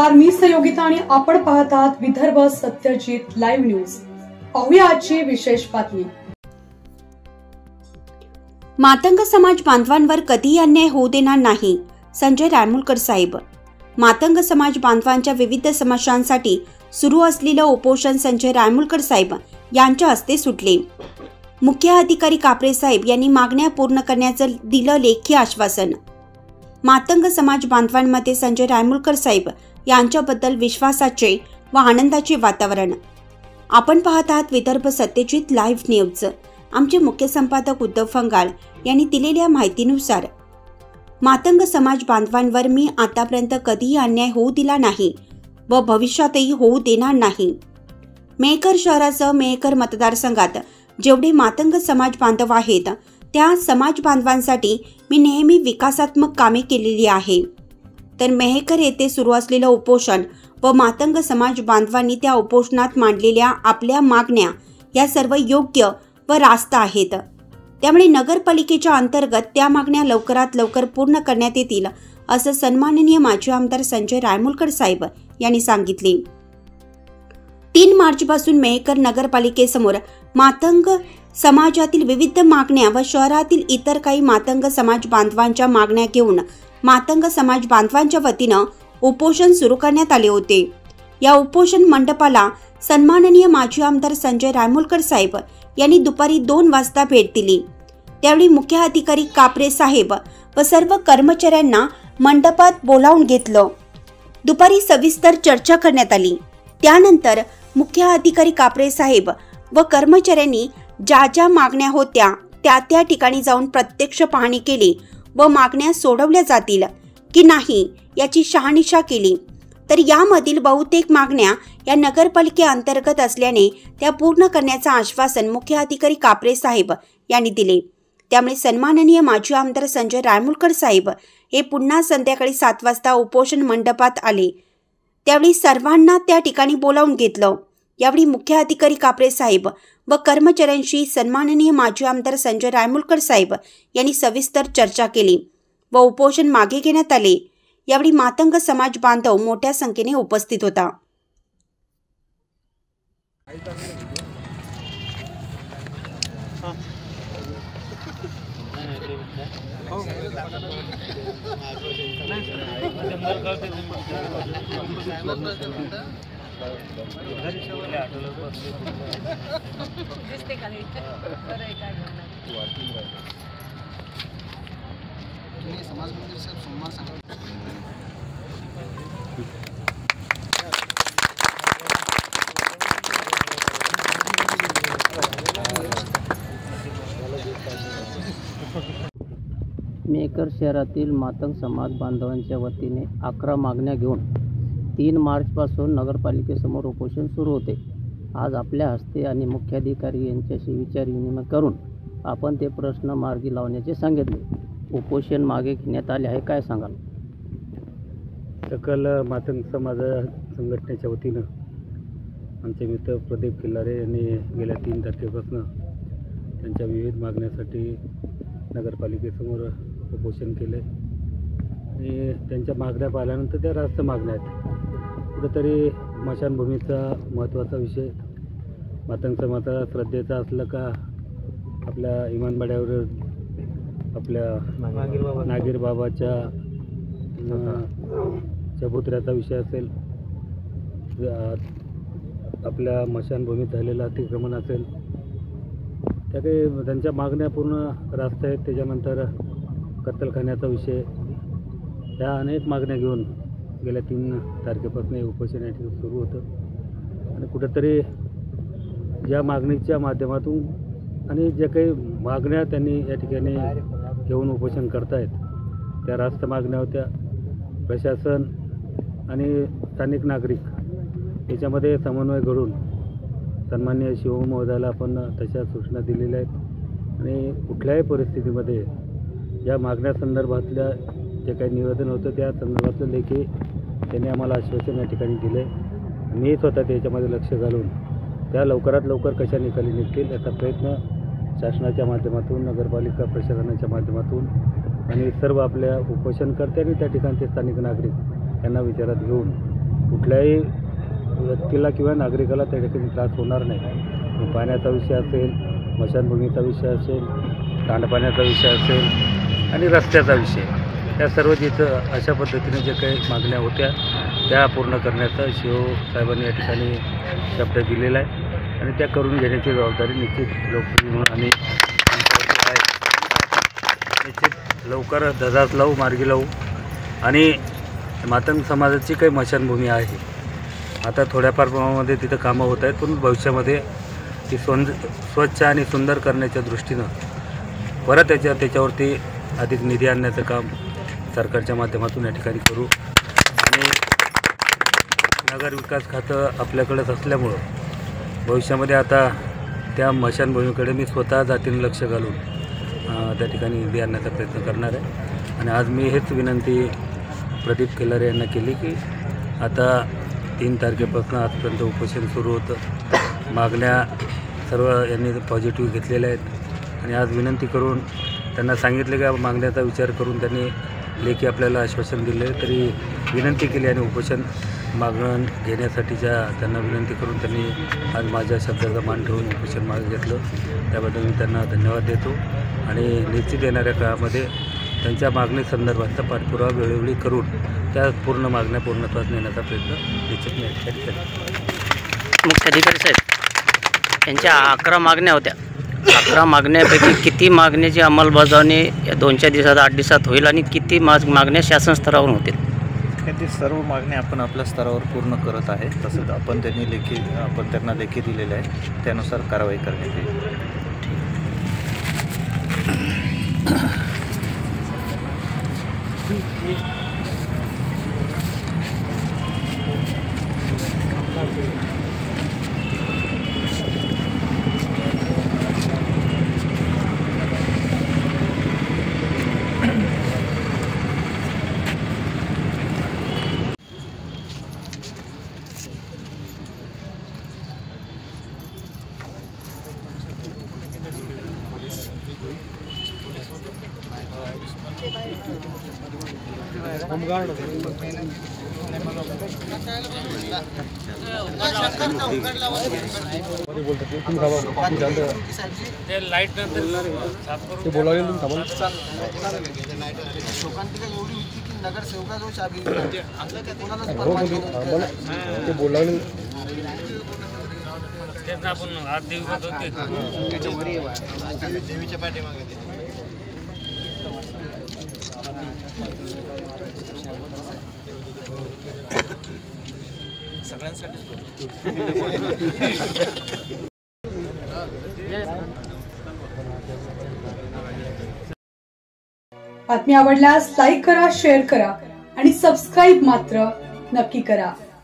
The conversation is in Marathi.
नमस्कार, मी सहयोगिता आणि आपण पाहत आहात विदर्भ सत्यजित लाईव्ह न्यूज। पाहूया आजची विशेष बातमी। मातंग समाज बांधवांवर कधीही अन्याय होऊ देणार नाही, संजय रायमुलकर साहेब। मातंग समाज बांधवांच्या विविध समस्यांसाठी सुरू असलेलं उपोषण संजय रायमुलकर साहेब यांच्या हस्ते सुटले। मुख्य अधिकारी कापरे साहेब यांनी मागण्या पूर्ण करण्याचं दिलं लेखी आश्वासन। मातंग समाज बांधवांमध्ये संजय रायमुलकर साहेब यांच्याबद्दल विश्वासाचे व आनंदाचे वातावरण। आपण पाहत आहात विदर्भ सत्यजित लाईव्ह न्यूज। आमचे मुख्य संपादक उद्धव फंगाळ यांनी दिलेल्या माहितीनुसार मातंग समाज बांधवांवर मी आतापर्यंत कधीही अन्याय होऊ दिला नाही व भविष्यातही होऊ देणार नाही। मेहकर शहरासह मेहकर मतदारसंघात जेवढे मातंग समाज बांधव आहेत त्या समाज बांधवांसाठी मी नेहमी विकासात्मक कामे केलेली आहे। तर मेहकर येथे सुरू असलेलं उपोषण व मातंग समाज बांधवांनी त्या उपोषणात मांडलेल्या आपल्या मागण्या या सर्व योग्य व रास्त आहेत। त्यामुळे नगरपालिकेच्या अंतर्गत त्या मागण्या लवकरात लवकर पूर्ण करण्यात येतील असं सन्माननीय माजी आमदार संजय रायमुलकर साहेब यांनी सांगितले। 3 मार्चपासून मेहकर नगरपालिकेसमोर मातंग समाजातील विविध मागण्या व शहरातील इतर काही मातंग समाज बांधवांच्या मागण्या घेऊन मातंग समाज बांधवांच्या वतीनं उपोषण सुरू करण्यात आले होते। या उपोषण मंडपाला सन्माननीय माजी आमदार संजय रायमुलकर साहेब यांनी दुपारी 2 वाजता भेट दिली। त्यावेळी मुख्य अधिकारी कापरे साहेब व सर्व कर्मचाऱ्यांना मंडपात बोलावून घेतलं। दुपारी सविस्तर चर्चा करण्यात आली। त्यानंतर मुख्य अधिकारी कापरे साहेब व कर्मचाऱ्यांनी ज्या मागण्या होत्या त्या ठिकाणी जाऊन प्रत्यक्ष पाहणी केली व मागण्या सोडवल्या जातील की नाही याची शहानिशा केली। तर यामधील बहुतेक मागण्या या नगरपालिकेअंतर्गत असल्याने त्या पूर्ण करण्याचं आश्वासन मुख्य अधिकारी कापरे साहेब यांनी दिले। त्यामुळे सन्माननीय माजी आमदार संजय रायमुलकर साहेब हे पुन्हा संध्याकाळी 7 वाजता उपोषण मंडपात आले। त्यावेळी सर्वांना त्या ठिकाणी बोलावून घेतलं। यावेळी मुख्य अधिकारी कापरे साहेब व कर्मचाऱ्यांशी सन्माननीय माजी आमदार संजय रायमुलकर साहेब यांनी सविस्तर चर्चा केली व उपोषण मागे घेण्यात आले। यावेळी मातंग समाज बांधव मोठ्या संख्येने उपस्थित होता। मेहकर शहरातील मातंग समाज बांधवांच्या वतीने 11 मागण्या घेऊन 3 मार्चपासून नगरपालिकेसमोर उपोषण सुरू होते। आज आपल्या हस्ते आणि मुख्याधिकारी यांच्याशी विचारविनिमय करून आपण ते प्रश्न मार्गी लावण्याचे सांगितले। उपोषण मागे घेण्यात आले आहे, काय सांगाल? सकल मातंग समाज संघटनेच्या वतीनं आमचे मित्र प्रदीप किल्लारे यांनी गेल्या 3 तारखेपासून त्यांच्या विविध मागण्यासाठी नगरपालिकेसमोर उपोषण केले आणि त्यांच्या मागण्या पाहिल्यानंतर त्या रास्त मागण्या आहेत। कुठंतरी स्मशानभूमीचा महत्त्वाचा विषय मातंग समाजाचा श्रद्धेचा असलं का आपल्या इमानबाड्यावर आपल्या नागीर बाबाच्या चबुतऱ्याचा विषय असेल, आपल्या स्मशानभूमीत झालेलं अतिक्रमण असेल, त्या काही त्यांच्या मागण्या पूर्ण रास्त आहेत। त्याच्यानंतर कत्तलखान्याचा विषय, त्या अनेक मागण्या घेऊन गेल्या 3 तारखेपासून हे उपोषण या ठिकाणी सुरू होतं आणि कुठंतरी या मागणीच्या माध्यमातून आणि ज्या काही मागण्या त्यांनी या ठिकाणी घेऊन उपोषण करतायत त्या रास्त मागण्या होत्या। प्रशासन आणि स्थानिक नागरिक याच्यामध्ये समन्वय घडून सन्माननीय शिवमहोदयाला आपण तशा सूचना दिलेल्या आहेत आणि कुठल्याही परिस्थितीमध्ये या मागण्यासंदर्भातल्या जे काही निवेदन होतं त्या संदर्भातलं देखील त्यांनी आम्हाला आश्वासन या ठिकाणी दिलं आहे। मी स्वतः त्याच्यामध्ये लक्ष घालून त्या लवकरात लवकर कशा निकाली निघतील याचा प्रयत्न शासनाच्या माध्यमातून, नगरपालिका प्रशासनाच्या माध्यमातून आणि सर्व आपल्या उपोषणकर्ते आणि त्या ठिकाणचे स्थानिक नागरिक यांना विचारात घेऊन कुठल्याही व्यक्तीला किंवा नागरिकाला त्या ठिकाणी त्रास होणार नाही. मग पाण्याचा विषय असेल, स्मशानभूमीचा विषय असेल, सांडपाण्याचा विषय असेल आणि रस्त्याचा विषय, या सर्व जिथं अशा पद्धतीने जे काही मागण्या होत्या त्या पूर्ण करण्याचा शिवसाहेबांनी या ठिकाणी शब्द दिलेला आहे आणि त्या करून घेण्याची जबाबदारी निश्चित लोकप्रिय म्हणून आम्ही निश्चित लवकर धजास लावू, मार्गी लावू. आणि मातंग समाजाची काही स्मशानभूमी आहे, आता थोड्याफार प्रमाणामध्ये तिथं कामं होत आहेत, पण भविष्यामध्ये ती स्वच्छ आणि सुंदर करण्याच्या दृष्टीनं परत त्याच्यावरती अधिक निधी आणण्याचं काम सरकारच्या माध्यमातून या ठिकाणी करू. आणि नगर विकास खातं आपल्याकडेच असल्यामुळं भविष्यामध्ये आता त्या स्मशानभूमीकडे मी स्वतः जातीनं लक्ष घालून त्या ठिकाणी निधी आणण्याचा प्रयत्न करणार आहे. आणि आज मी हेच विनंती प्रदीप केलारे यांना केली की आता 3 तारखेपासून आजपर्यंत उपोषण सुरू होतं. मागण्या सर्व यांनी पॉझिटिव्ह घेतलेल्या आहेत आणि आज विनंती करून त्यांना सांगितले की मागण्याचा विचार करून त्यांनी लेखी आपल्याला आश्वासन दिले, तरी विनंती केली आणि उपोषण मागणं घेण्यासाठीच्या त्यांना विनंती करून त्यांनी आज माझ्या शब्दाचा मान ठेवून उपोषण मागे घेतलं. त्याबद्दल मी त्यांना धन्यवाद देतो आणि निश्चित येणाऱ्या काळामध्ये त्यांच्या मागणीसंदर्भातचा पाठपुरावा वेळोवेळी करून त्या पूर्ण मागण्या पूर्णत्वास नेण्याचा प्रयत्न निश्चित मी करेन. मुख्याधिकारी साहेब, यांच्या 11 मागण्या होत्या. 11 मागण्यापैकी किती मागण्याची अंमलबजावणी या 2-4 दिवसात 8 दिवसात होईल आणि किती मागण्या शासन स्तरावर होतील? ते सर्व मागण्या आपण आपल्या स्तरावर पूर्ण करत आहे. तसंच आपण त्यांना लेखी दिलेले आहे, त्यानुसार कारवाई करण्यात येईल. बातमी आवडल्यास लाईक करा, शेअर करा आणि सबस्क्राईब मात्र नक्की करा.